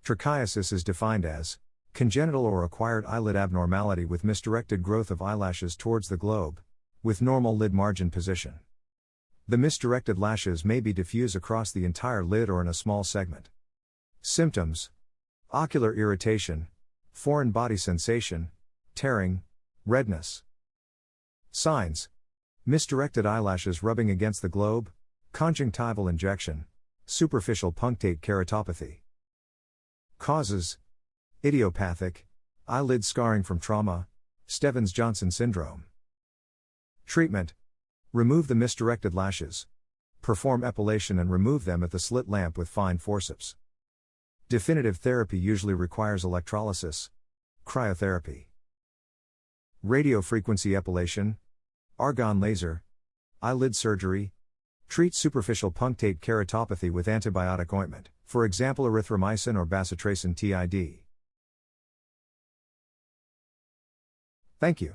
Trichiasis is defined as congenital or acquired eyelid abnormality with misdirected growth of eyelashes towards the globe, with normal lid margin position. The misdirected lashes may be diffuse across the entire lid or in a small segment. Symptoms: ocular irritation, foreign body sensation, tearing, redness. Signs: misdirected eyelashes rubbing against the globe, conjunctival injection, superficial punctate keratopathy. Causes: idiopathic, eyelid scarring from trauma, Stevens-Johnson syndrome. Treatment: remove the misdirected lashes. Perform epilation and remove them at the slit lamp with fine forceps. Definitive therapy usually requires electrolysis, cryotherapy. Radiofrequency epilation, argon laser, eyelid surgery. Treat superficial punctate keratopathy with antibiotic ointment, for example erythromycin or bacitracin TID. Thank you.